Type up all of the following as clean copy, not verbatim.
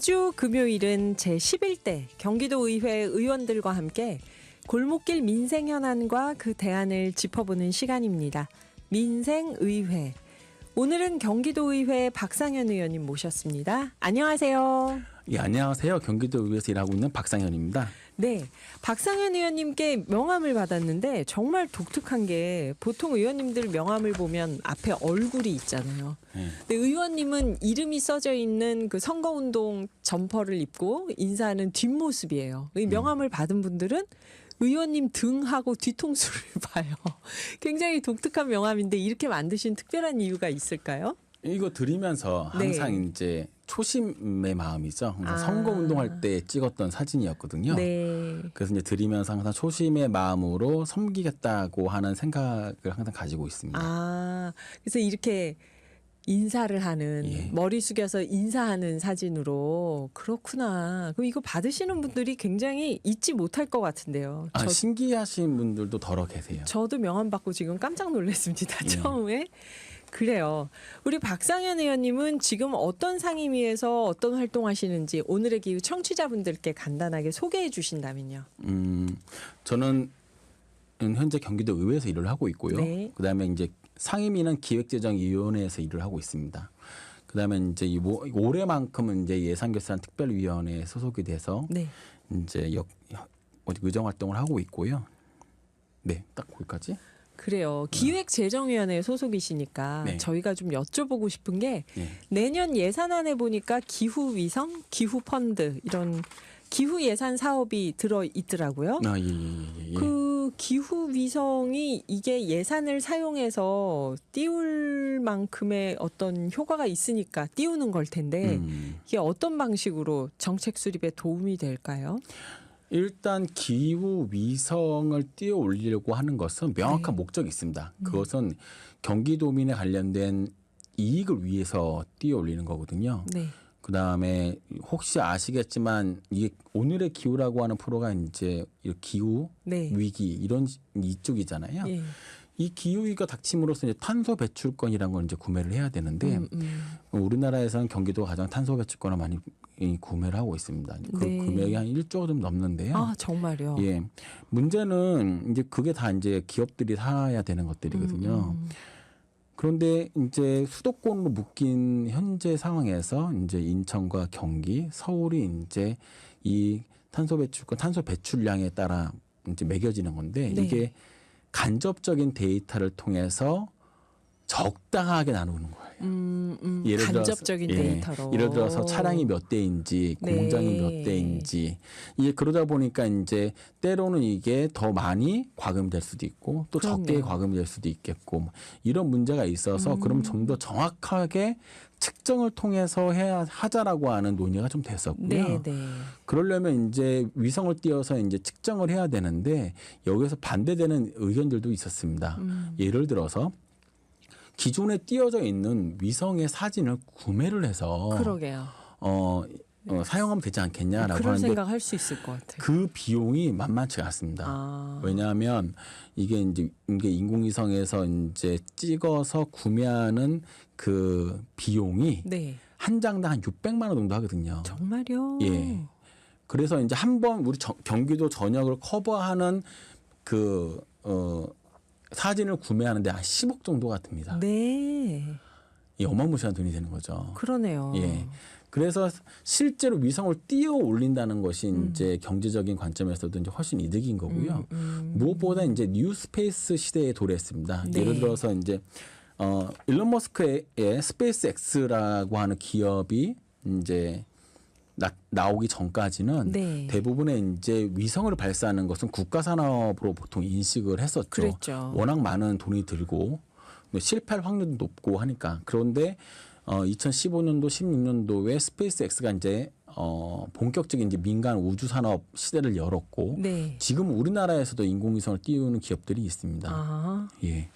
매주 금요일은 제11대 경기도의회 의원들과 함께 골목길 민생 현안과 그 대안을 짚어보는 시간입니다. 민생의회. 오늘은 경기도의회 박상현 의원님 모셨습니다. 안녕하세요. 예, 안녕하세요. 경기도의회에서 일하고 있는 박상현입니다. 네, 박상현 의원님께 명함을 받았는데 정말 독특한 게 보통 의원님들 명함을 보면 앞에 얼굴이 있잖아요. 근데 의원님은 이름이 써져 있는 그 선거운동 점퍼를 입고 인사하는 뒷모습이에요. 이 명함을 받은 분들은 의원님 등하고 뒤통수를 봐요. 굉장히 독특한 명함인데 이렇게 만드신 특별한 이유가 있을까요? 이거 드리면서 항상 이제 초심의 마음이죠. 항상 선거운동할 때 찍었던 사진이었거든요. 네. 그래서 이제 드리면서 항상 초심의 마음으로 섬기겠다고 하는 생각을 항상 가지고 있습니다. 그래서 이렇게 인사를 하는 머리 숙여서 인사하는 사진으로 그렇구나. 그럼 이거 받으시는 분들이 굉장히 잊지 못할 것 같은데요. 신기하신 분들도 덜어 계세요. 저도 명함 받고 지금 깜짝 놀랐습니다. 처음에. 그래요. 우리 박상현 의원님은 지금 어떤 상임위에서 어떤 활동하시는지 오늘의 기후 청취자분들께 간단하게 소개해 주신다면요. 저는 현재 경기도 의회에서 일을 하고 있고요. 네. 그다음에 이제 상임위는 기획재정위원회에서 일을 하고 있습니다. 그다음에 이제 올해만큼은 이제 예산결산특별위원회에 소속이 돼서 이제 의정 활동을 하고 있고요. 네, 딱 거기까지. 그래요. 기획재정위원회 소속이시니까 저희가 좀 여쭤보고 싶은 게 내년 예산안에 보니까 기후위성, 기후펀드 이런 기후 예산 사업이 들어 있더라고요. 그 기후위성이 이게 예산을 사용해서 띄울 만큼의 어떤 효과가 있으니까 띄우는 걸 텐데 이게 어떤 방식으로 정책 수립에 도움이 될까요? 일단 기후 위성을 띄워 올리려고 하는 것은 명확한 목적이 있습니다. 그것은 경기도민에 관련된 이익을 위해서 띄워 올리는 거거든요. 그다음에 혹시 아시겠지만 이게 오늘의 기후라고 하는 프로가 이제 기후 위기 이런 이쪽이잖아요. 이 기후위기가 닥침으로써 이제 탄소 배출권이라는 걸 이제 구매를 해야 되는데 우리나라에서는 경기도가 가장 탄소 배출권을 많이 구매를 하고 있습니다. 그 금액이 한 1조 좀 넘는데요. 정말요? 예. 문제는 이제 그게 다 이제 기업들이 사야 되는 것들이거든요. 그런데 이제 수도권으로 묶인 현재 상황에서 이제 인천과 경기, 서울이 이제 이 탄소 배출권, 탄소 배출량에 따라 이제 매겨지는 건데 이게 간접적인 데이터를 통해서 적당하게 나누는 거예요. 예를 간접적인 데이터로. 예를 들어서 차량이 몇 대인지, 공장이 몇 대인지. 이게 그러다 보니까 이제 때로는 이게 더 많이 과금될 수도 있고 또 적게 과금될 수도 있겠고 이런 문제가 있어서 그럼 좀 더 정확하게 측정을 통해서 하자라고 하는 논의가 좀 됐었고요. 그러려면 이제 위성을 띄워서 이제 측정을 해야 되는데 여기서 반대되는 의견들도 있었습니다. 예를 들어서 기존에 띄어져 있는 위성의 사진을 구매를 해서 사용하면 되지 않겠냐라고 그런 하는데 생각할 수 있을 것 같아요. 그 비용이 만만치가 않습니다. 왜냐하면 이게 인공위성에서 이제 찍어서 구매하는 그 비용이 한 장당 한 600만 원 정도 하거든요. 정말요? 예. 그래서 이제 한번 우리 경기도 전역을 커버하는 사진을 구매하는데 한 10억 정도가 듭니다. 이 어마무시한 돈이 되는 거죠. 그러네요. 예. 그래서 실제로 위성을 띄워 올린다는 것이 이제 경제적인 관점에서도 이제 훨씬 이득인 거고요. 무엇보다 이제 뉴스페이스 시대에 도래했습니다. 예를 들어서 이제 일론 머스크의 스페이스 X라고 하는 기업이 이제 나오기 전까지는 대부분의 이제 위성을 발사하는 것은 국가 산업으로 보통 인식을 했었죠. 그랬죠. 워낙 많은 돈이 들고 실패할 확률도 높고 하니까. 그런데 2015년도, 16년도에 스페이스 X가 이제 본격적인 이제 민간 우주 산업 시대를 열었고 지금 우리나라에서도 인공위성을 띄우는 기업들이 있습니다. 예.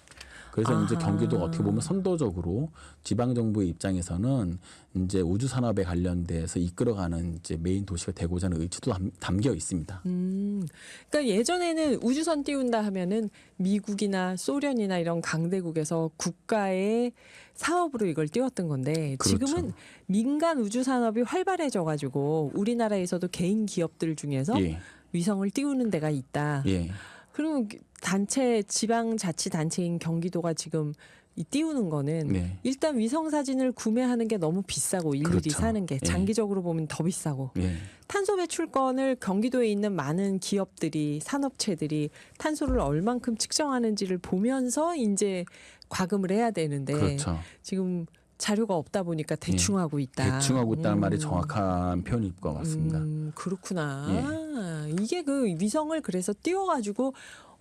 그래서 이제 아하. 경기도가 어떻게 보면 선도적으로 지방 정부의 입장에서는 이제 우주 산업에 관련돼서 이끌어가는 이제 메인 도시가 되고자 하는 의지도 담겨 있습니다. 그러니까 예전에는 우주선 띄운다 하면은 미국이나 소련이나 이런 강대국에서 국가의 사업으로 이걸 띄웠던 건데 그렇죠. 지금은 민간 우주 산업이 활발해져 가지고 우리나라에서도 개인 기업들 중에서 예. 위성을 띄우는 데가 있다. 예. 그리고 단체 지방자치단체인 경기도가 지금 이 띄우는 거는 네. 일단 위성 사진을 구매하는 게 너무 비싸고 일일이 그렇죠. 사는 게 예. 장기적으로 보면 더 비싸고 예. 탄소 배출권을 경기도에 있는 많은 기업들이 산업체들이 탄소를 얼만큼 측정하는지를 보면서 이제 과금을 해야 되는데 그렇죠. 지금 자료가 없다 보니까 대충 하고 있다. 대충 하고 있다는 말이 정확한 표현일 것 같습니다. 그렇구나. 이게 그 위성을 그래서 띄워가지고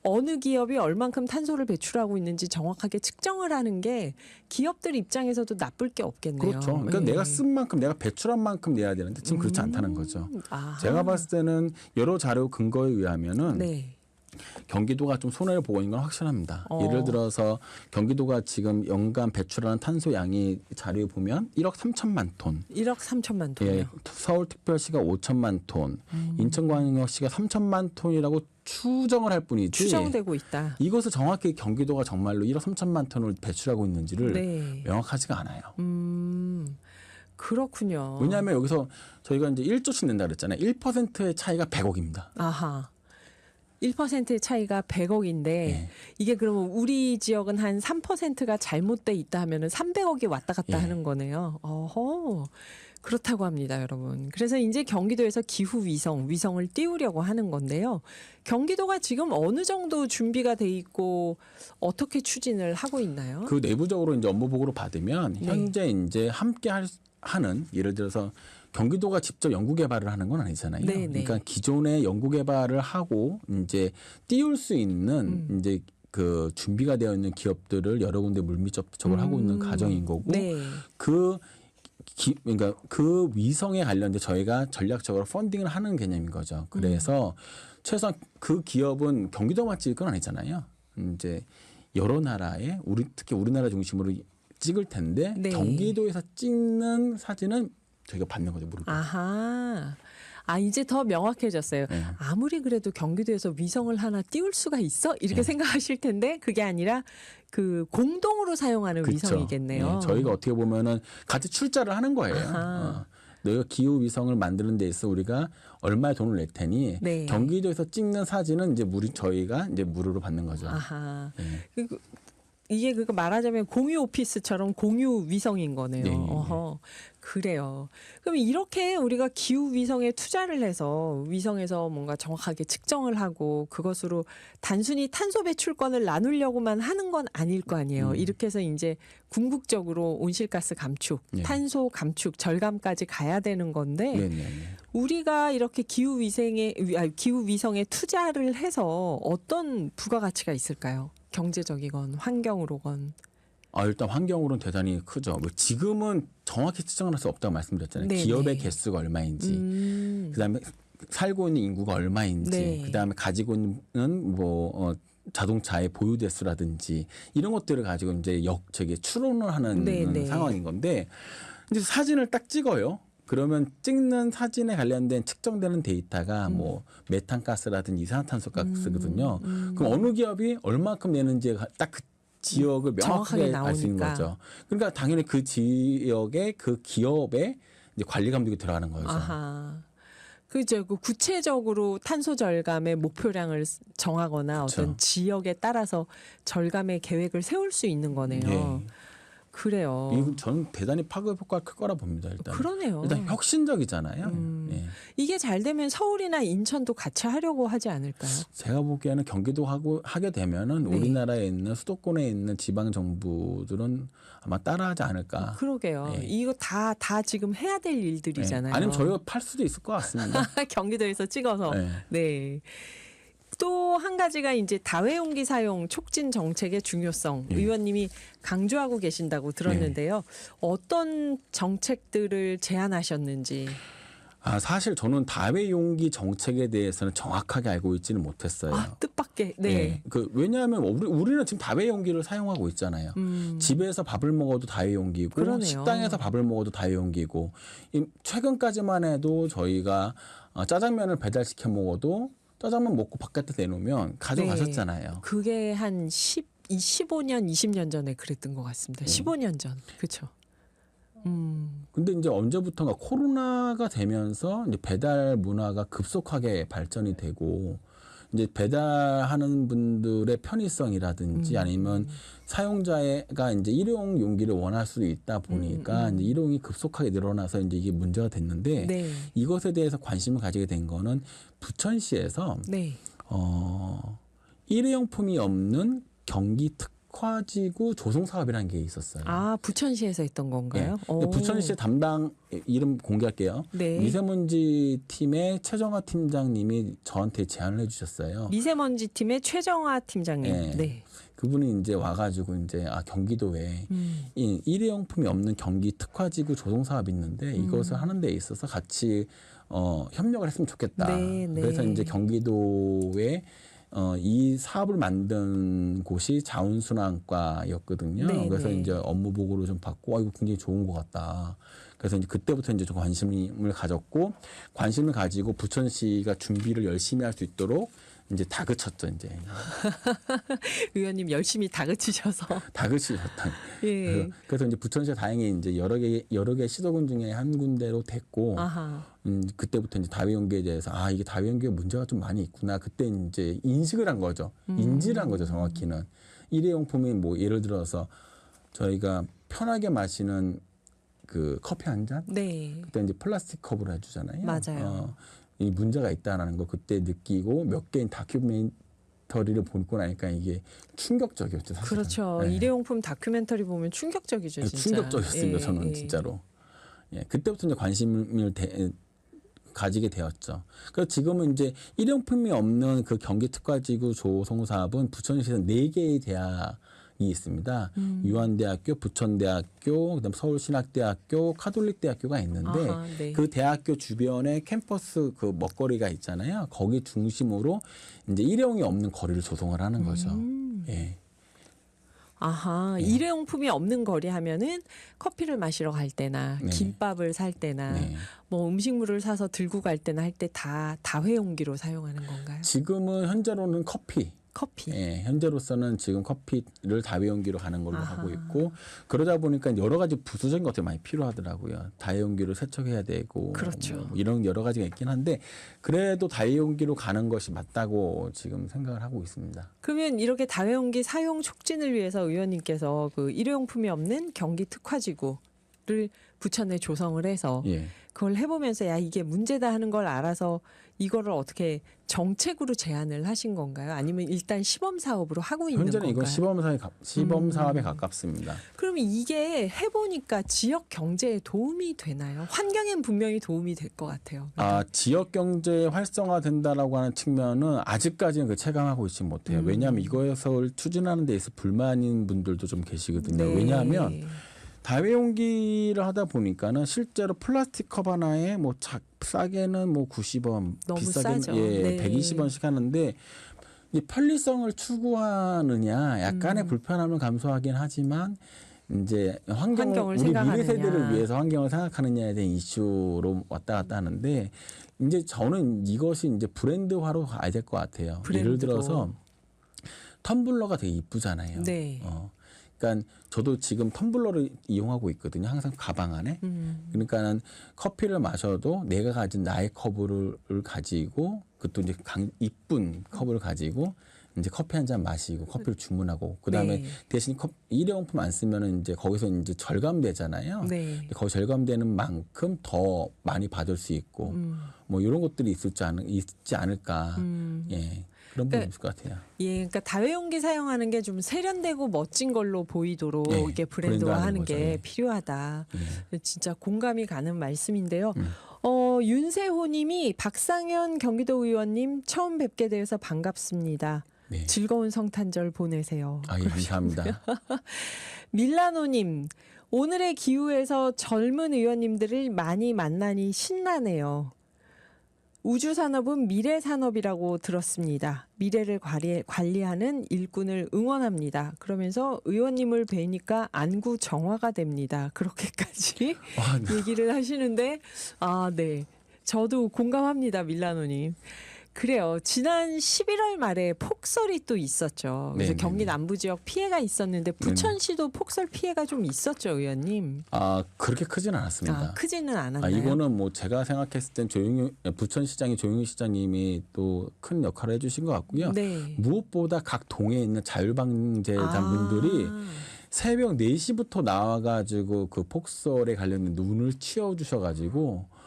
어느 기업이 얼만큼 탄소를 배출하고 있는지 정확하게 측정을 하는 게 기업들 입장에서도 나쁠 게 없겠네요. 그렇죠. 그러니까 예. 내가 쓴 만큼 내가 배출한 만큼 내야 되는데 지금 그렇지 않다는 거죠. 아하. 제가 봤을 때는 여러 자료 근거에 의하면은 네. 경기도가 좀 손해를 보고 있는 건 확실합니다. 예를 들어서 경기도가 지금 연간 배출하는 탄소 양이 자료에 보면 1억 3천만 톤. 1억 3천만 톤이요. 예, 서울특별시가 5천만 톤, 인천광역시가 3천만 톤이라고 추정을 할 뿐이지. 추정되고 있다. 이것을 정확히 경기도가 정말로 1억 3천만 톤을 배출하고 있는지를 네. 명확하지가 않아요. 그렇군요. 왜냐하면 여기서 저희가 이제 1조씩 낸다 그랬잖아요. 1%의 차이가 100억입니다. 아하. 1%의 차이가 100억인데 예. 이게 그러면 우리 지역은 한 3%가 잘못돼 있다 하면은 300억이 왔다 갔다 예. 하는 거네요. 어허. 그렇다고 합니다, 여러분. 그래서 이제 경기도에서 기후 위성을 띄우려고 하는 건데요. 경기도가 지금 어느 정도 준비가 돼 있고 어떻게 추진을 하고 있나요? 그 내부적으로 이제 업무 보고를 받으면 네. 현재 이제 함께 하는 예를 들어서 경기도가 직접 연구 개발을 하는 건 아니잖아요. 네, 네. 그러니까 기존에 연구 개발을 하고 이제 띄울 수 있는 이제 그 준비가 되어 있는 기업들을 여러 군데 물밑 접촉을 하고 있는 과정인 거고 네. 그러니까 그 위성에 관련돼 저희가 전략적으로 펀딩을 하는 개념인 거죠. 그래서 최소한 그 기업은 경기도만 찍을 건 아니잖아요. 이제 여러 나라에 특히 우리나라 중심으로 찍을 텐데 네. 경기도에서 찍는 사진은 저희가 받는 거죠. 무릎. 아하. 이제 더 명확해졌어요. 네. 아무리 그래도 경기도에서 위성을 하나 띄울 수가 있어? 이렇게 생각하실 텐데 그게 아니라 그 공동으로 사용하는 그렇죠. 위성이겠네요. 예, 저희가 어떻게 보면은 같이 출자를 하는 거예요. 아하. 너희가 기후 위성을 만드는 데 있어 우리가 얼마의 돈을 낼 테니 네. 경기도에서 찍는 사진은 이제 저희가 이제 무료로 받는 거죠. 아하. 예. 이게 그거 말하자면 공유 오피스처럼 공유 위성인 거네요. 네. 어허, 그래요. 그럼 이렇게 우리가 기후 위성에 투자를 해서 위성에서 뭔가 정확하게 측정을 하고 그것으로 단순히 탄소 배출권을 나누려고만 하는 건 아닐 거 아니에요. 이렇게 해서 이제 궁극적으로 온실가스 감축, 네. 탄소 감축, 절감까지 가야 되는 건데 네네. 우리가 이렇게 기후 위성에 투자를 해서 어떤 부가가치가 있을까요? 경제적이건 환경으로건. 일단 환경으로는 대단히 크죠. 지금은 정확히 측정할 수 없다고 말씀드렸잖아요. 네, 기업의 네. 개수가 얼마인지, 그다음에 살고 있는 인구가 얼마인지, 네. 그다음에 가지고 있는 자동차의 보유 대수라든지 이런 것들을 가지고 이제 추론을 하는 네, 네. 상황인 건데 이제 사진을 딱 찍어요. 그러면 찍는 사진에 관련된 측정되는 데이터가 메탄가스라든지 이산화탄소가스거든요. 그럼 어느 기업이 얼마큼 내는지 딱 그 지역을 명확하게 알 수 있는 거죠. 그러니까 당연히 그 지역의 그 기업의 이제 관리 감독이 들어가는 거죠. 아하. 그죠. 그 구체적으로 탄소 절감의 목표량을 정하거나 그쵸. 어떤 지역에 따라서 절감의 계획을 세울 수 있는 거네요. 예. 그래요. 이건 저는 대단히 파급 효과가 클 거라 봅니다. 그러네요. 일단 혁신적이잖아요. 예. 이게 잘 되면 서울이나 인천도 같이 하려고 하지 않을까요? 제가 보기에는 경기도 하게 되면은 네. 우리나라에 있는 수도권에 있는 지방 정부들은 아마 따라하지 않을까. 그러게요. 예. 이거 다 지금 해야 될 일들이잖아요. 예. 아니면 저희가 팔 수도 있을 것 같습니다. 경기도에서 찍어서. 예. 네. 또 한 가지가 이제 다회용기 사용 촉진 정책의 중요성 예. 의원님이 강조하고 계신다고 들었는데요. 어떤 정책들을 제안하셨는지. 사실 저는 다회용기 정책에 대해서는 정확하게 알고 있지는 못했어요. 뜻밖의. 네. 왜냐하면 우리는 지금 다회용기를 사용하고 있잖아요. 집에서 밥을 먹어도 다회용기고 그러네요. 식당에서 밥을 먹어도 다회용기고 최근까지만 해도 저희가 짜장면을 배달시켜 먹어도 짜장면 먹고 바깥에 내놓으면 가져가셨잖아요. 그게 한 15년, 20년 전에 그랬던 것 같습니다. 15년 전. 그렇죠. 근데 이제 언제부턴가 코로나가 되면서 이제 배달 문화가 급속하게 발전이 되고 이제 배달하는 분들의 편의성이라든지 아니면 사용자가 이제 일회용 용기를 원할 수도 있다 보니까 이제 일회용이 급속하게 늘어나서 이제 이게 문제가 됐는데 네. 이것에 대해서 관심을 가지게 된 거는 부천시에서 네. 일회용품이 없는 경기 특화지구 조성 사업이라는 게 있었어요. 부천시에서 했던 건가요? 네. 부천시 담당 이름 공개할게요. 네. 미세먼지 팀의 최정화 팀장님이 저한테 제안을 해주셨어요. 미세먼지 팀의 최정화 팀장님. 네. 네. 그분이 이제 와가지고 이제 경기도에 이 일회용품이 없는 경기 특화지구 조성 사업이 있는데 이것을 하는 데 있어서 같이 협력을 했으면 좋겠다. 네, 네. 그래서 이제 경기도에 이 사업을 만든 곳이 자원순환과였거든요. 네, 그래서 네. 이제 업무 보고를 좀 받고 이거 굉장히 좋은 것 같다. 그래서 이제 그때부터 이제 좀 관심을 가졌고 관심을 가지고 부천시가 준비를 열심히 할 수 있도록 이제 다그쳤죠 이제. 의원님 열심히 다그치셔서. 다그치셨다. 예. 그래서 이제 부천시가 다행히 이제 여러 개 시도군 중에 한 군데로 됐고. 그때부터 이제 다회용기에 대해서 이게 다회용기에 문제가 좀 많이 있구나. 그때 이제 인식을 한 거죠. 인지를 한 거죠. 정확히는 일회용품이 뭐 예를 들어서 저희가 편하게 마시는 그 커피 한 잔. 네. 그때 이제 플라스틱 컵으로 해주잖아요. 맞아요. 이 문제가 있다라는 거 그때 느끼고 몇 개의 다큐멘터리를 보고 나니까 이게 충격적이었죠. 사실은. 그렇죠. 네. 일회용품 다큐멘터리 보면 충격적이죠. 진짜. 충격적이었습니다. 예, 저는 예. 진짜로. 그때부터 이제 관심을 가지게 되었죠. 그래서 지금은 이제 일회용품이 없는 그 경기 특화지구 조성 사업은 부천시에서 4개의 대학이 있습니다. 유한대학교, 부천대학교, 그다음 서울신학대학교, 카톨릭대학교가 있는데 네. 그 대학교 주변에 캠퍼스 그 먹거리가 있잖아요. 거기 중심으로 이제 일회용이 없는 거리를 조성을 하는 거죠. 예. 일회용품이 없는 거리 하면은 커피를 마시러 갈 때나 네. 김밥을 살 때나 네. 뭐 음식물을 사서 들고 갈 때나 할 때 다 다회용기로 사용하는 건가요? 지금은 현재로는 커피. 커피. 현재로서는 지금 커피를 다회용기로 가는 걸로 하고 있고 그러다 보니까 여러 가지 부수적인 것들이 많이 필요하더라고요. 다회용기로 세척해야 되고 그렇죠. 뭐 이런 여러 가지가 있긴 한데 그래도 다회용기로 가는 것이 맞다고 지금 생각을 하고 있습니다. 그러면 이렇게 다회용기 사용 촉진을 위해서 의원님께서 그 일회용품이 없는 경기 특화지구를 부천에 조성을 해서 그걸 해보면서 이게 문제다 하는 걸 알아서 이거를 어떻게 정책으로 제안을 하신 건가요? 아니면 일단 시범 사업으로 하고 있는 현재는 건가요? 이건 시범 사업에 가깝습니다. 그러면 이게 해보니까 지역 경제에 도움이 되나요? 환경엔 분명히 도움이 될 것 같아요. 지역 경제 활성화된다라고 하는 측면은 아직까지는 체감하고 있지 못해요. 왜냐하면 이것을 추진하는 데 있어 불만인 분들도 좀 계시거든요. 네. 왜냐하면 다회용기를 하다 보니까는 실제로 플라스틱 컵 하나에 뭐 싸게는 뭐 90원, 너무 비싸게는 싸죠. 네. 120원씩 하는데 이 편리성을 추구하느냐, 약간의 불편함을 감수하긴 하지만 이제 환경을 우리 미래 세대를 위해서 환경을 생각하느냐에 대한 이슈로 왔다 갔다 하는데 이제 저는 이것이 이제 브랜드화로 가야 될 것 같아요. 예를 들어서 텀블러가 되게 이쁘잖아요. 네. 그러니까 저도 지금 텀블러를 이용하고 있거든요. 항상 가방 안에. 그러니까는 커피를 마셔도 내가 가진 나의 컵을 가지고 그것도 이제 이쁜 컵을 가지고 이제 커피 한 잔 마시고 커피를 주문하고 그다음에 대신 일회용품 안 쓰면은 이제 거기서 이제 절감되잖아요. 거기 절감되는 만큼 더 많이 받을 수 있고 뭐 이런 것들이 있지 않을까. 그런 부분이 있을 것 같아요. 그러니까 다회용기 사용하는 게 좀 세련되고 멋진 걸로 보이도록 이게 브랜드화하는 게 필요하다. 진짜 공감이 가는 말씀인데요. 윤세호님이 박상현 경기도 의원님 처음 뵙게 되어서 반갑습니다. 네. 즐거운 성탄절 보내세요. 예, 감사합니다. 밀라노님, 오늘의 기후에서 젊은 의원님들을 많이 만나니 신나네요. 우주산업은 미래산업이라고 들었습니다. 미래를 관리하는 일꾼을 응원합니다. 그러면서 의원님을 뵈니까 안구 정화가 됩니다. 그렇게까지 네. 얘기를 하시는데 네. 저도 공감합니다. 밀라노님. 그래요. 지난 11월 말에 폭설이 또 있었죠. 그래서 네네네. 경기 남부 지역 피해가 있었는데 부천시도 폭설 피해가 좀 있었죠, 의원님. 그렇게 크진 않았습니다. 크지는 않았나요? 이거는 뭐 제가 생각했을 땐 부천시장의 조용희 시장님이 또 큰 역할을 해주신 것 같고요. 네. 무엇보다 각 동에 있는 자율방재단분들이 새벽 4시부터 나와가지고 그 폭설에 관련된 눈을 치워주셔가지고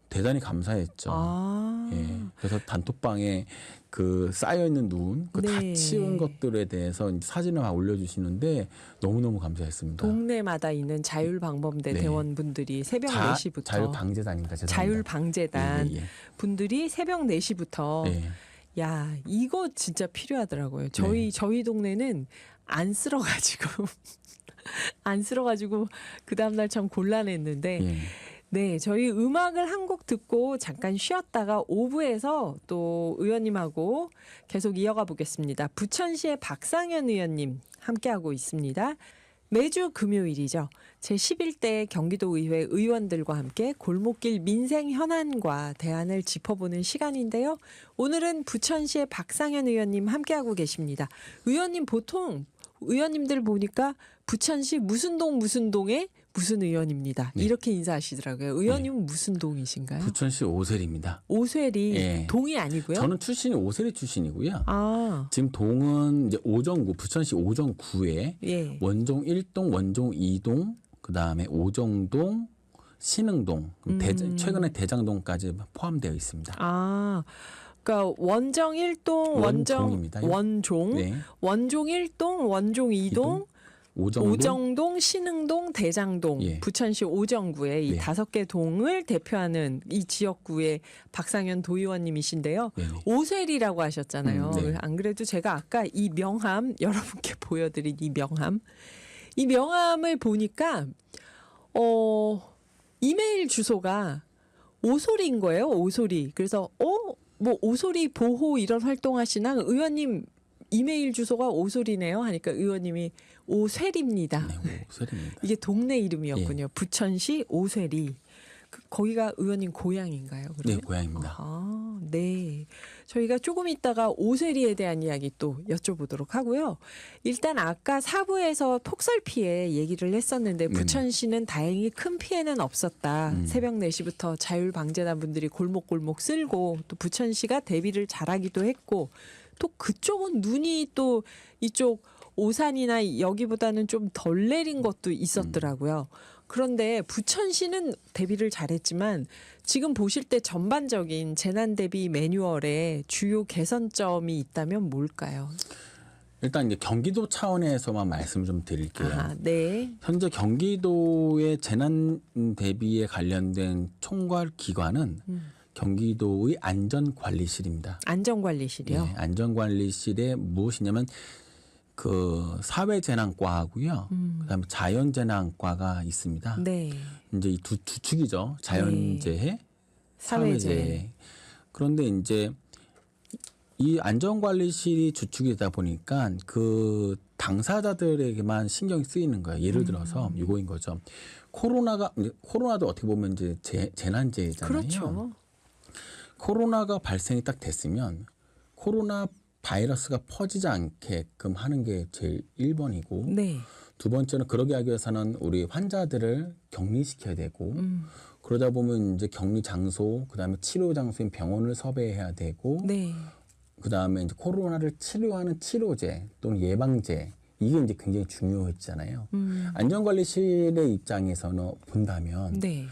대단히 감사했죠. 예. 그래서 단톡방에 그 쌓여있는 눈, 그 다 네. 치운 것들에 대해서 사진을 막 올려주시는데 너무너무 감사했습니다. 동네마다 있는 자율방범대 네. 대원분들이 새벽 4시부터 자율방재단입니다. 죄송합니다. 자율방재단 예. 분들이 새벽 4시부터 예. 야, 이거 진짜 필요하더라고요. 저희 동네는 안 쓸어가지고 그 다음날 참 곤란했는데 예. 네, 저희 음악을 한 곡 듣고 잠깐 쉬었다가 5부에서 또 의원님하고 계속 이어가 보겠습니다. 부천시의 박상현 의원님 함께하고 있습니다. 매주 금요일이죠. 제11대 경기도의회 의원들과 함께 골목길 민생 현안과 대안을 짚어보는 시간인데요. 오늘은 부천시의 박상현 의원님 함께하고 계십니다. 의원님 보통 의원님들 보니까 부천시 무슨 동에 무슨 의원입니다. 네. 이렇게 인사하시더라고요. 의원님은 네. 무슨 동이신가요? 부천시 오세리입니다. 오세리 예. 동이 아니고요? 저는 출신이 오세리 출신이고요. 아, 지금 동은 이제 오정구, 부천시 오정구에 예. 원종 1동, 원종 2동, 그다음에 오정동, 신흥동, 최근에 대장동까지 포함되어 있습니다. 아, 그러니까 원정 1동, 원종입니다. 원종, 네. 원종 1동, 원종 2동, 오정동, 신흥동, 대장동, 예. 부천시 오정구의 이 네. 5개 동을 대표하는 이 지역구의 박상현 도의원님이신데요. 네네. 오세리라고 하셨잖아요. 네. 안 그래도 제가 아까 이 명함 여러분께 보여드린 이 명함을 보니까 이메일 주소가 오소리인 거예요. 오소리. 그래서 뭐 오소리 보호 이런 활동하시나 의원님 이메일 주소가 오소리네요 하니까 의원님이 오쇠리입니다. 네, 오세리입니다. 이게 동네 이름이었군요. 부천시 오쇠리. 거기가 의원님 고향인가요? 그러면? 네, 고향입니다. 네. 저희가 조금 있다가 오세리에 대한 이야기 또 여쭤보도록 하고요. 일단 아까 4부에서 폭설 피해 얘기를 했었는데 부천시는 다행히 큰 피해는 없었다. 새벽 4시부터 자율방재단 분들이 골목골목 쓸고 또 부천시가 대비를 잘하기도 했고 또 그쪽은 눈이 또 이쪽 오산이나 여기보다는 좀 덜 내린 것도 있었더라고요. 그런데 부천시는 대비를 잘했지만 지금 보실 때 전반적인 재난 대비 매뉴얼에 주요 개선점이 있다면 뭘까요? 일단 이제 경기도 차원에서만 말씀 좀 드릴게요. 네. 현재 경기도의 재난 대비에 관련된 총괄 기관은 경기도의 안전관리실입니다. 안전관리실이요? 네, 안전관리실에 무엇이냐면 그 사회재난과하고요. 그다음에 자연재난과가 있습니다. 네. 이제 이 두 축이죠. 자연재해, 사회재해. 그런데 이제 이 안전관리실이 주축이다 보니까 그 당사자들에게만 신경이 쓰이는 거예요. 예를 들어서 이거인 거죠. 코로나도 어떻게 보면 이제 재난재해잖아요. 그렇죠. 코로나가 발생이 딱 됐으면 코로나 바이러스가 퍼지지 않게끔 하는 게 제일 1번이고 네. 두 번째는 그러기 하기 위해서는 우리 환자들을 격리시켜야 되고 그러다 보면 이제 격리 장소 그다음에 치료 장소인 병원을 섭외해야 되고 네. 그다음에 이제 코로나를 치료하는 치료제 또는 예방제 이게 이제 굉장히 중요했잖아요. 안전관리실의 입장에서는 본다면 네.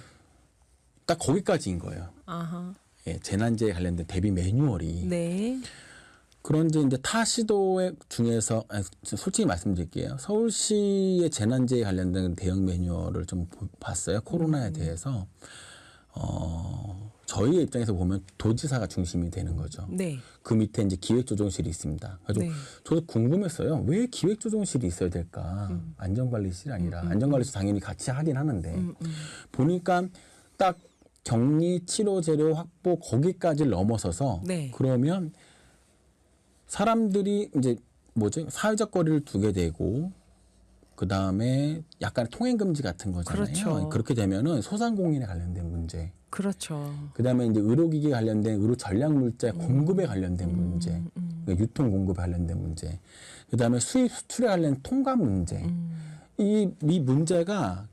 딱 거기까지인 거예요. 아하. 예, 재난재해 관련된 대비 매뉴얼이. 네. 그런데 이제 타 시도 중에서 솔직히 말씀드릴게요. 서울시의 재난재해 관련된 대응 매뉴얼을 좀 봤어요. 코로나에 대해서 저희의 입장에서 보면 도지사가 중심이 되는 거죠. 네. 그 밑에 이제 기획조정실이 있습니다. 그래서 네. 저도 궁금했어요. 왜 기획조정실이 있어야 될까? 안전관리실이 아니라 안전관리실 당연히 같이 하긴 하는데 보니까 딱 격리 치료 재료 확보 거기까지 넘어서서 네. 그러면 사람들이 이제 뭐지 사회적 거리를 두게 되고 그 다음에 약간 통행 금지 같은 거잖아요. 그렇죠. 그렇게 되면은 소상공인에 관련된 문제. 그렇죠. 그다음에 이제 의료기기 관련된 의료 전략 물자 공급에 관련된 문제, 그러니까 유통 공급에 관련된 문제, 그다음에 수입 수출에 관련 통관 문제. 이 문제가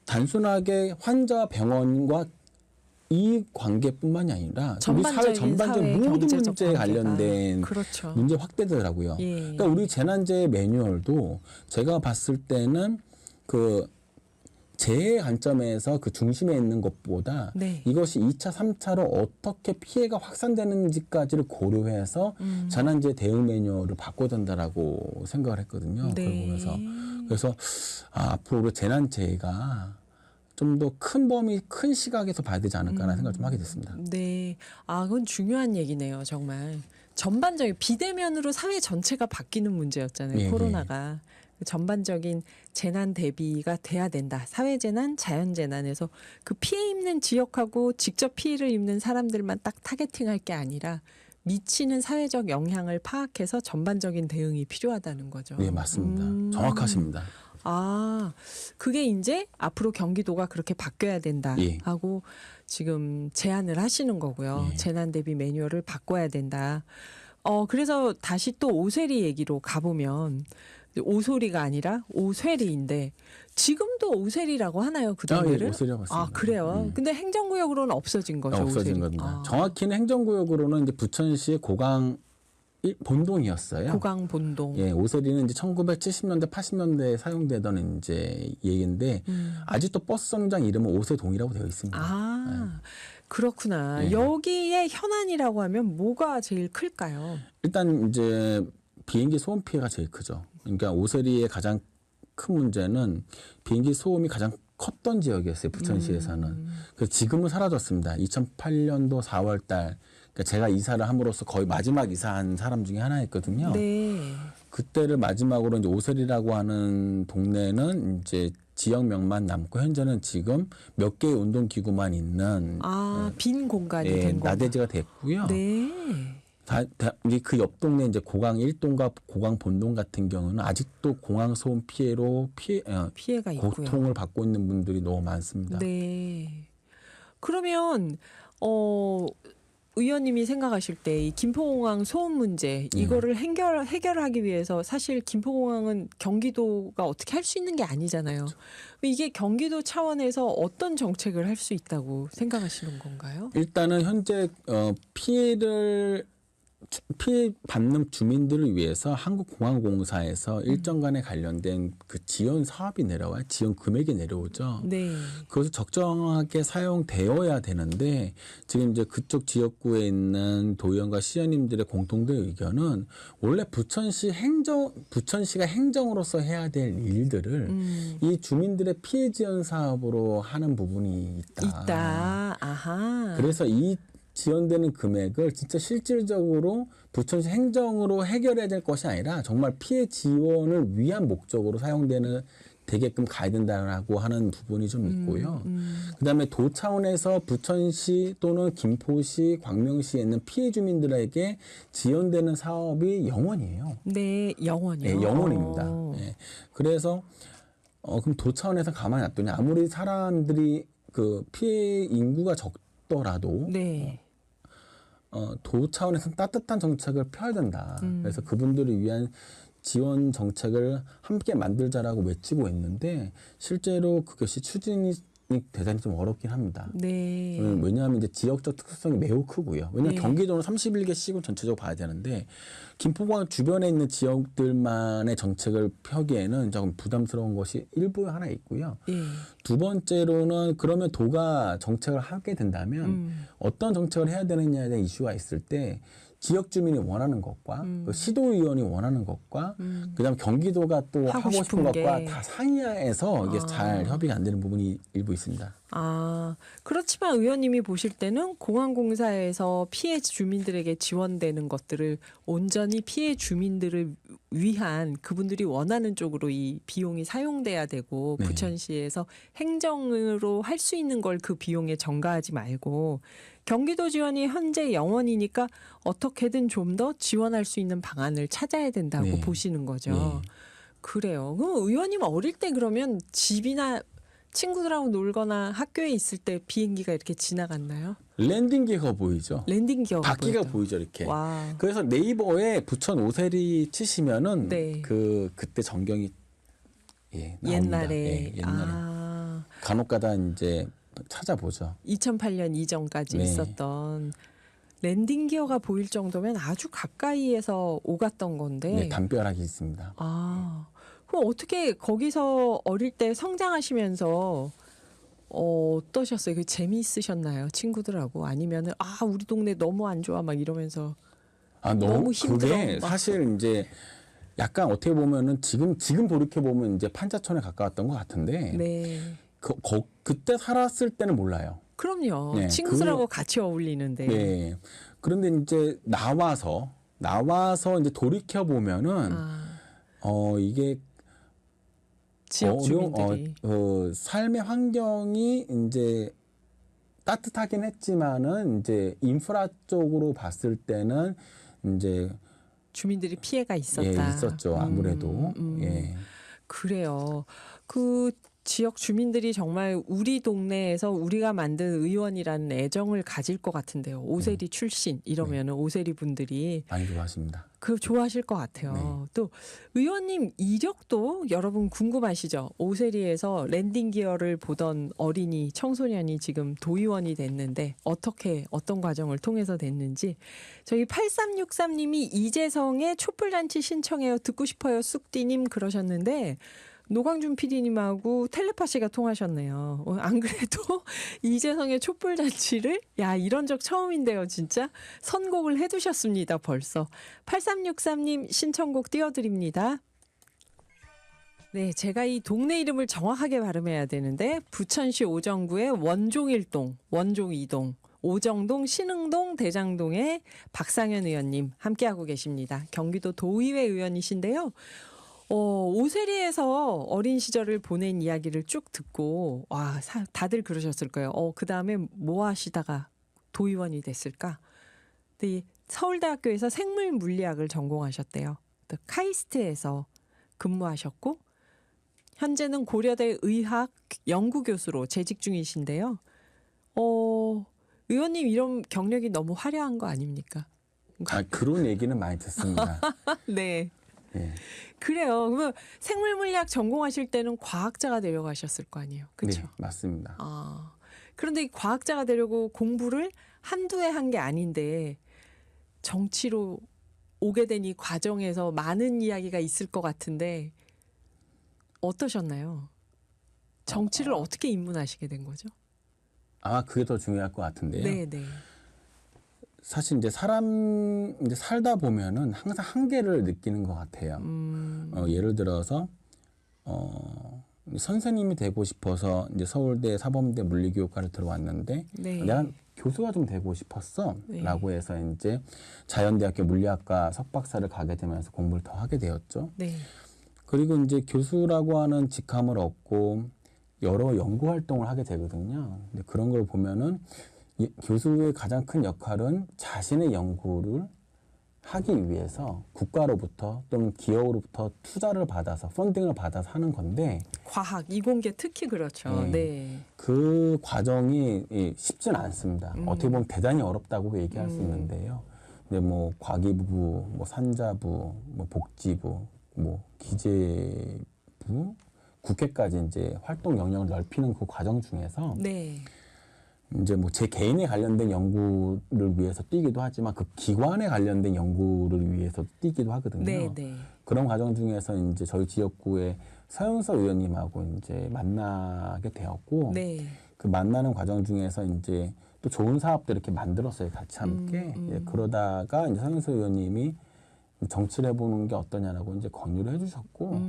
단순하게 환자 병원과 이 관계뿐만이 아니라 우리 사회 전반적인 모든 문제에 관련된 그렇죠. 문제 확대되더라고요. 예. 그러니까 우리 재난재해 매뉴얼도 제가 봤을 때는 그 재해 관점에서 그 중심에 있는 것보다 네. 이것이 2차, 3차로 어떻게 피해가 확산되는지까지를 고려해서 재난재해 대응 매뉴얼을 바꿔야 된다라고 생각을 했거든요. 네. 그걸 보면서. 그래서 앞으로 재난재해가 좀 더 큰 범위, 큰 시각에서 봐야 되지 않을까라는 생각을 좀 하게 됐습니다. 네. 그건 중요한 얘기네요, 정말. 전반적인 비대면으로 사회 전체가 바뀌는 문제였잖아요, 예, 코로나가. 전반적인 재난 대비가 돼야 된다. 사회재난, 자연재난에서 그 피해 입는 지역하고 직접 피해를 입는 사람들만 딱 타겟팅할 게 아니라 미치는 사회적 영향을 파악해서 전반적인 대응이 필요하다는 거죠. 네, 맞습니다. 정확하십니다. 그게 이제 앞으로 경기도가 그렇게 바뀌어야 된다 예. 하고 지금 제안을 하시는 거고요. 예. 재난 대비 매뉴얼을 바꿔야 된다. 그래서 다시 또 오세리 얘기로 가보면 오소리가 아니라 오쇠리인데 지금도 오세리라고 하나요, 그 동네를? 예, 오세리라고 했습니다. 그래요. 근데 행정구역으로는 없어진 거죠. 없어진 오세리. 겁니다. 정확히는 행정구역으로는 이제 부천시의 고강 본동이었어요. 고강 본동. 예, 오세리는 이제 1970년대, 80년대에 사용되던 이제 얘기인데 아직도 버스 정류장 이름은 오세동이라고 되어 있습니다. 그렇구나. 예. 여기에 현안이라고 하면 뭐가 제일 클까요? 일단 이제 비행기 소음 피해가 제일 크죠. 그러니까 오세리의 가장 큰 문제는 비행기 소음이 가장 컸던 지역이었어요. 부천시에서는. 그래서 지금은 사라졌습니다. 2008년도 4월 달 그러니까 제가 이사를 함으로써 거의 마지막 이사한 사람 중에 하나였거든요. 네. 그때를 마지막으로 이제 오세리라고 하는 동네는 이제 지역명만 남고 현재는 지금 몇 개의 운동기구만 있는 빈 공간이 된 거. 나대지가 됐고요. 네. 이제 그 옆 동네 이제 고강 1동과 고강 본동 같은 경우는 아직도 공항 소음 피해로 피해가 있고요. 고통을 받고 있는 분들이 너무 많습니다. 네. 그러면 의원님이 생각하실 때 이 김포공항 소음 문제 이거를 해결하기 위해서 사실 김포공항은 경기도가 어떻게 할 수 있는 게 아니잖아요. 이게 경기도 차원에서 어떤 정책을 할 수 있다고 생각하시는 건가요? 일단은 현재 피해 받는 주민들을 위해서 한국공항공사에서 일정간에 관련된 그 지원 사업이 내려와요. 지원 금액이 내려오죠. 네. 그것을 적정하게 사용되어야 되는데 지금 이제 그쪽 지역구에 있는 도의원과 시의원님들의 공통된 의견은 원래 부천시가 행정으로서 해야 될 일들을 이 주민들의 피해 지원 사업으로 하는 부분이 있다. 아하. 그래서 이 지원되는 금액을 진짜 실질적으로 부천시 행정으로 해결해야 될 것이 아니라 정말 피해 지원을 위한 목적으로 되게끔 가야 된다라고 하는 부분이 좀 있고요. 그다음에 도 차원에서 부천시 또는 김포시, 광명시에 있는 피해 주민들에게 지원되는 사업이 영원이에요. 네, 영원이요. 네, 영원입니다. 네. 그래서 그럼 도 차원에서 가만히 놔두니 아무리 사람들이 그 피해 인구가 적더라도 네. 도 차원에서 따뜻한 정책을 펴야 된다. 그래서 그분들을 위한 지원 정책을 함께 만들자라고 외치고 있는데 실제로 그것이 추진이 대단히 좀 어렵긴 합니다. 네. 왜냐하면 이제 지역적 특수성이 매우 크고요. 왜냐하면 네. 경기도는 31개 시군 전체적으로 봐야 되는데 김포공항 주변에 있는 지역들만의 정책을 펴기에는 조금 부담스러운 것이 일부 하나 있고요. 예. 두 번째로는 그러면 도가 정책을 하게 된다면 어떤 정책을 해야 되느냐에 대한 이슈가 있을 때 지역 주민이 원하는 것과 그 시도의원이 원하는 것과 그다음 경기도가 또 하고 싶은 것과 다 상이하에서 이게 잘 협의가 안 되는 부분이 일부 있습니다. 그렇지만 의원님이 보실 때는 공항공사에서 피해 주민들에게 지원되는 것들을 온전히 피해 주민들을 위한 그분들이 원하는 쪽으로 이 비용이 사용돼야 되고 네. 부천시에서 행정으로 할 수 있는 걸 그 비용에 전가하지 말고 경기도 지원이 현재 영원이니까 어떻게든 좀 더 지원할 수 있는 방안을 찾아야 된다고 네. 보시는 거죠. 네. 그래요. 그럼 의원님 어릴 때 그러면 집이나 친구들하고 놀거나 학교에 있을 때 비행기가 이렇게 지나갔나요? 랜딩 기어가 보이죠. 랜딩 기어가 바퀴가 보였다. 보이죠, 이렇게. 와. 그래서 네이버에 부천 오세리 치시면은 네. 그때 전경이 나옵니다. 옛날에 옛날에 간혹가다 이제 찾아보죠. 2008년 이전까지 네. 있었던 랜딩 기어가 보일 정도면 아주 가까이에서 오갔던 건데. 네, 담벼락이 있습니다. 그럼 어떻게 거기서 어릴 때 성장하시면서 어떠셨어요? 그 재미있으셨나요? 친구들하고 아니면은 우리 동네 너무 안 좋아 막 이러면서 너무 힘들어. 그게 막. 사실 이제 약간 어떻게 보면은 지금 돌이켜 보면 이제 판자촌에 가까웠던 것 같은데 네. 그때 살았을 때는 몰라요. 그럼요. 네, 친구들하고 같이 어울리는데. 네. 그런데 이제 나와서 이제 돌이켜 보면은 이게 지역 주민들이 삶의 환경이 이제 따뜻하긴 했지만은 이제 인프라 쪽으로 봤을 때는 이제 주민들이 피해가 있었다. 예, 있었죠. 아무래도. 예. 그래요. 그 지역 주민들이 정말 우리 동네에서 우리가 만든 의원이라는 애정을 가질 것 같은데요. 오세리 출신 이러면은 오세리 분들이 많이 좋아하십니다. 좋아하실 것 같아요. 또 의원님 이력도 여러분 궁금하시죠? 오세리에서 랜딩 기어를 보던 어린이 청소년이 지금 도의원이 됐는데 어떤 과정을 통해서 됐는지 저희 8363님이 이재성의 촛불잔치 신청해요. 듣고 싶어요. 쑥디님 그러셨는데 노광준 PD님하고 텔레파시가 통하셨네요. 안 그래도 이재성의 촛불잔치를 이런 적 처음인데요. 진짜 선곡을 해두셨습니다. 벌써. 8363님 신청곡 띄워드립니다. 네, 제가 이 동네 이름을 정확하게 발음해야 되는데 부천시 오정구의 원종일동, 원종이동, 오정동, 신흥동, 대장동의 박상현 의원님 함께하고 계십니다. 경기도 도의회 의원이신데요. 오세리에서 어린 시절을 보낸 이야기를 쭉 듣고 다들 그러셨을 거예요. 그 다음에 뭐 하시다가 도의원이 됐을까? 근데 서울대학교에서 생물물리학을 전공하셨대요. 또 카이스트에서 근무하셨고 현재는 고려대 의학 연구교수로 재직 중이신데요. 의원님 이런 경력이 너무 화려한 거 아닙니까? 그런 얘기는 많이 듣습니다. 네. 예. 그래요. 그러면 생물물리학 전공하실 때는 과학자가 되려고 하셨을 거 아니에요. 그렇죠? 네, 맞습니다. 그런데 이 과학자가 되려고 공부를 한두 해 한 게 아닌데 정치로 오게 된 이 과정에서 많은 이야기가 있을 것 같은데 어떠셨나요? 정치를 어떻게 입문하시게 된 거죠? 그게 더 중요할 것 같은데요. 네. 사실 이제 이제 살다 보면은 항상 한계를 느끼는 것 같아요. 예를 들어서 선생님이 되고 싶어서 이제 서울대 사범대 물리교육과를 들어왔는데 내가 교수가 좀 되고 싶었어라고 해서 이제 자연대학교 물리학과 석박사를 가게 되면서 공부를 더 하게 되었죠. 네. 그리고 이제 교수라고 하는 직함을 얻고 여러 연구 활동을 하게 되거든요. 근데 그런 걸 보면은 교수의 가장 큰 역할은 자신의 연구를 하기 위해서 국가로부터 또는 기업으로부터 투자를 받아서 펀딩을 받아서 하는 건데 과학, 이공계 특히 그렇죠. 네. 그 과정이 쉽지는 않습니다. 어떻게 보면 대단히 어렵다고 얘기할 수 있는데요. 근데 뭐 과기부, 뭐 산자부, 뭐 복지부, 뭐 기재부, 국회까지 이제 활동 영역을 넓히는 그 과정 중에서 이제 뭐 제 개인에 관련된 연구를 위해서 뛰기도 하지만 그 기관에 관련된 연구를 위해서 뛰기도 하거든요. 그런 과정 중에서 이제 저희 지역구의 서영서 의원님하고 이제 만나게 되었고 그 만나는 과정 중에서 이제 또 좋은 사업들 이렇게 만들었어요. 같이 함께. 예, 그러다가 이제 서영수 의원님이 정치를 해보는 게 어떠냐라고 이제 권유를 해주셨고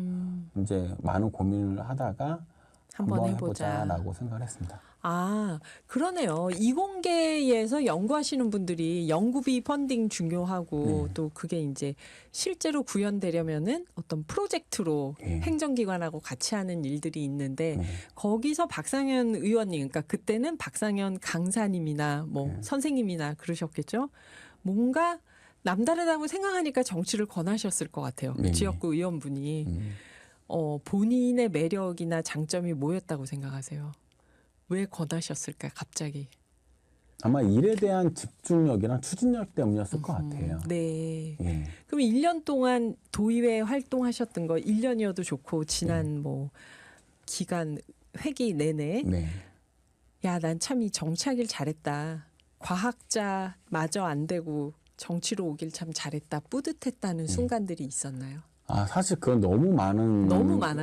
이제 많은 고민을 하다가 한번 해보자라고 생각을 했습니다. 아, 그러네요. 이공계에서 연구하시는 분들이 연구비 펀딩 중요하고 또 그게 이제 실제로 구현되려면은 어떤 프로젝트로 행정기관하고 같이 하는 일들이 있는데 거기서 박상현 의원님, 그러니까 그때는 박상현 강사님이나 뭐 선생님이나 그러셨겠죠. 뭔가 남다르다고 생각하니까 정치를 권하셨을 것 같아요. 지역구 의원분이. 본인의 매력이나 장점이 뭐였다고 생각하세요? 왜 권하셨을까 갑자기? 아마 일에 대한 집중력이랑 추진력 때문이었을 것 같아요. 네. 예. 그럼 1년 동안 도의회 활동하셨던 거 1년이어도 좋고 지난 뭐 기간 회기 내내 야, 난 참 이 정치하길 잘했다. 과학자마저 안 되고 정치로 오길 참 잘했다. 뿌듯했다는 순간들이 있었나요? 아, 사실 그건 너무 많아요.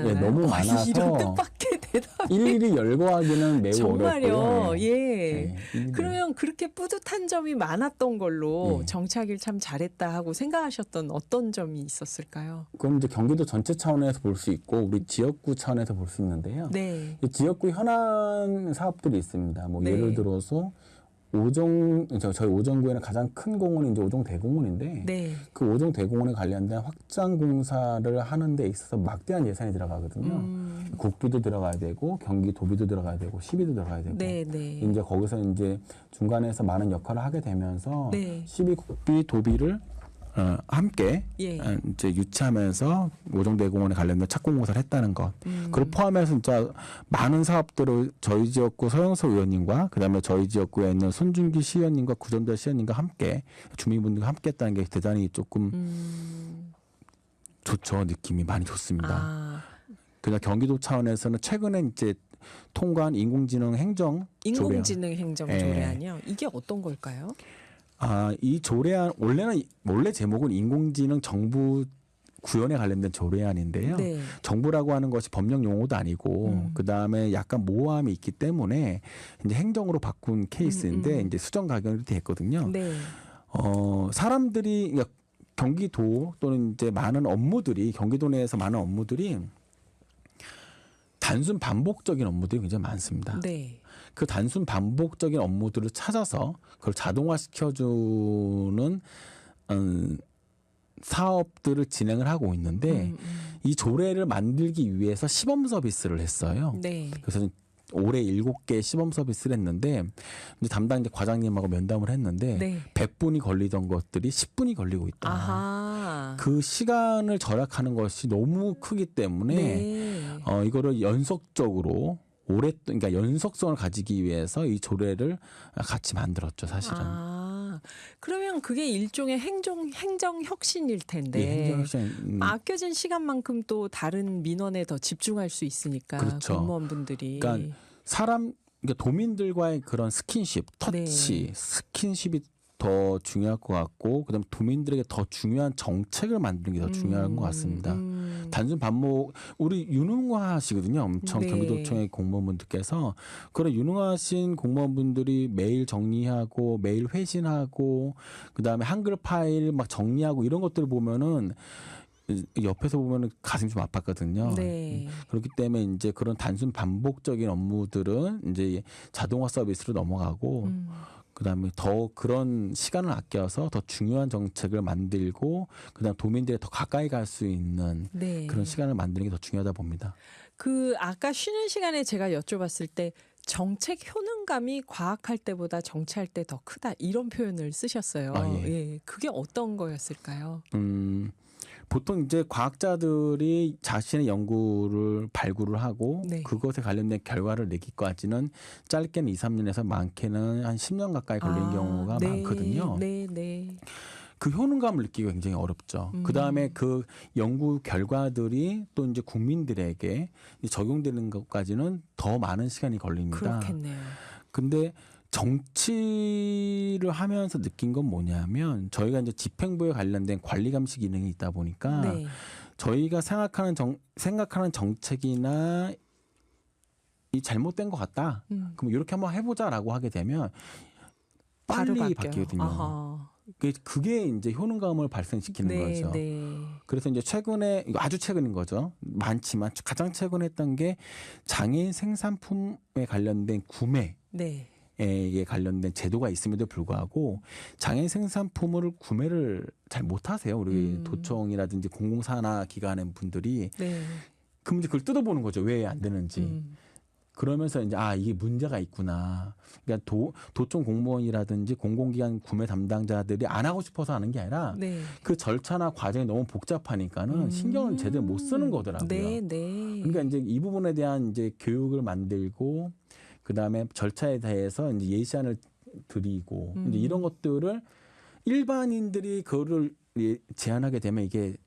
예, 너무 많아서 이런 뜻밖의 대답이. 일일이 열거하기는 매우 정말요. 어렵고요. 예. 네, 그러면 그렇게 뿌듯한 점이 많았던 걸로 정치하길 참 잘했다 하고 생각하셨던 어떤 점이 있었을까요? 그건 이제 경기도 전체 차원에서 볼 수 있고 우리 지역구 차원에서 볼 수 있는데요. 네. 이 지역구 현안 사업들이 있습니다. 뭐 네. 예를 들어서 저희 오정구에는 가장 큰 공원이 이제 오정대공원인데 네. 그 오정대공원에 관련된 확장 공사를 하는 데 있어서 막대한 예산이 들어가거든요. 국비도 들어가야 되고 경기도비도 들어가야 되고 시비도 들어가야 되고 네, 네. 이제 거기서 이제 중간에서 많은 역할을 하게 되면서 네. 시비, 국비, 도비를 함께 예. 이제 유치하면서 오정대공원에 관련된 착공공사를 했다는 것. 그걸 포함해서 진짜 많은 사업들을 저희 지역구 서영석 의원님과 그다음에 저희 지역구에 있는 손준기 시의원님과 구전별 시의원님과 함께 주민분들과 함께 했다는 게 대단히 조금 좋죠. 느낌이 많이 좋습니다. 아. 그냥 경기도 차원에서는 최근에 이제 통과한 인공지능 행정 조례안이요. 이게 어떤 걸까요? 아, 이 조례안 원래 제목은 인공지능 정부 구현에 관련된 조례안인데요. 네. 정부라고 하는 것이 법령 용어도 아니고 그 다음에 약간 모호함이 있기 때문에 이제 행정으로 바꾼 케이스인데 이제 수정 가결이 됐거든요. 네. 사람들이 그러니까 경기도 또는 이제 경기도 내에서 많은 업무들이 단순 반복적인 업무들이 굉장히 많습니다. 네. 그 단순 반복적인 업무들을 찾아서 그걸 자동화시켜주는 사업들을 진행을 하고 있는데 이 조례를 만들기 위해서 시범 서비스를 했어요. 네. 그래서 올해 7개 시범 서비스를 했는데 이제 담당 이제 과장님하고 면담을 했는데 네. 100분이 걸리던 것들이 10분이 걸리고 있다. 아하. 그 시간을 절약하는 것이 너무 크기 때문에 네. 이거를 연속적으로 그러니까 연속성을 가지기 위해서 이 조례를 같이 만들었죠, 사실은. 아, 그러면 그게 일종의 행정 혁신일 텐데. 예, 행정혁신. 아껴진 시간만큼 또 다른 민원에 더 집중할 수 있으니까 그렇죠. 공무원분들이. 그러니까 그러니까 도민들과의 그런 스킨십, 터치, 스킨십이 더 중요할 것 같고 그다음에 도민들에게 더 중요한 정책을 만드는 게 더 중요한 것 같습니다. 단순 반복 우리 유능하시거든요. 엄청 네. 경기도청의 공무원분들께서 그런 유능하신 공무원분들이 매일 정리하고 매일 회신하고 그다음에 한글 파일 막 정리하고 이런 것들을 보면은 옆에서 보면은 가슴이 좀 아팠거든요. 네. 그렇기 때문에 이제 그런 단순 반복적인 업무들은 이제 자동화 서비스로 넘어가고 그다음에 더 그런 시간을 아껴서 더 중요한 정책을 만들고 그다음 도민들이 더 가까이 갈 수 있는 네. 그런 시간을 만드는 게 더 중요하다 봅니다. 그 아까 쉬는 시간에 제가 여쭤봤을 때 정책 효능감이 과학할 때보다 정치할 때 더 크다 이런 표현을 쓰셨어요. 아, 예. 예. 그게 어떤 거였을까요? 보통 이제 과학자들이 자신의 연구를 발굴을 하고 네. 그것에 관련된 결과를 내기까지는 짧게는 2, 3년에서 많게는 한 10년 가까이 걸리는 경우가 네. 많거든요. 네, 네. 그 효능감을 느끼기가 굉장히 어렵죠. 그다음에 그 연구 결과들이 또 이제 국민들에게 적용되는 것까지는 더 많은 시간이 걸립니다. 그렇겠네요. 근데 정치를 하면서 느낀 건 뭐냐면 저희가 이제 집행부에 관련된 관리 감시 기능이 있다 보니까 네. 저희가 생각하는 정책이나 이 잘못된 것 같다. 그럼 이렇게 한번 해보자라고 하게 되면 바로 빨리 바뀌어요. 바뀌거든요. 아하. 그게 이제 효능감을 발생시키는 네, 거죠. 네. 그래서 이제 최근에 이거 아주 최근인 거죠. 많지만 가장 최근에 했던 게 장애인 생산품에 관련된 구매. 네. 에 관련된 제도가 있음에도 불구하고 장애인 생산품을 구매를 잘 못하세요. 우리 도청이라든지 공공산하 기관의 분들이. 네. 그럼 이제 그걸 뜯어보는 거죠. 왜 안 되는지. 그러면서 이제 이게 문제가 있구나. 그러니까 도청 공무원이라든지 공공기관 구매 담당자들이 안 하고 싶어서 하는 게 아니라 네. 그 절차나 과정이 너무 복잡하니까는 신경을 제대로 못 쓰는 거더라고요. 네, 네. 그러니까 이제 이 부분에 대한 이제 교육을 만들고 그다음에 절차에 대해서 이제 예시안을 드리고 이제 이런 것들을 일반인들이 그거를 제안하게 되면 이게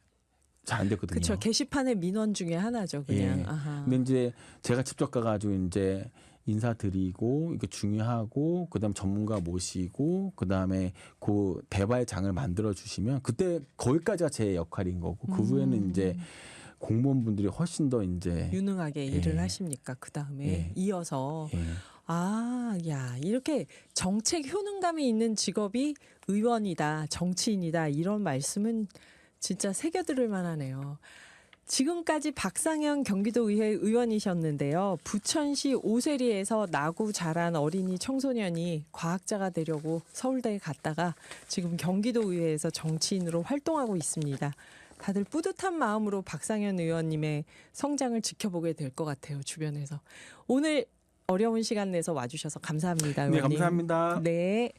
잘 안 됐거든요. 그렇죠. 게시판의 민원 중에 하나죠, 그냥. 예. 아하. 근데 이제 제가 직접 가가지고 이제 인사드리고 이게 중요하고 그다음 에 전문가 모시고 그다음에 그 대화의 장을 만들어 주시면 그때 거기까지가 제 역할인 거고 그 후에는 이제 공무원분들이 훨씬 더 이제 유능하게 일을 하십니까? 그 다음에 이어서 야 이렇게 정책 효능감이 있는 직업이 의원이다, 정치인이다 이런 말씀은 진짜 새겨들을 만하네요. 지금까지 박상현 경기도의회 의원이셨는데요. 부천시 오세리에서 나고 자란 어린이 청소년이 과학자가 되려고 서울대에 갔다가 지금 경기도의회에서 정치인으로 활동하고 있습니다. 다들 뿌듯한 마음으로 박상현 의원님의 성장을 지켜보게 될 것 같아요. 주변에서. 오늘 어려운 시간 내서 와주셔서 감사합니다. 의원님. 네, 감사합니다. 네.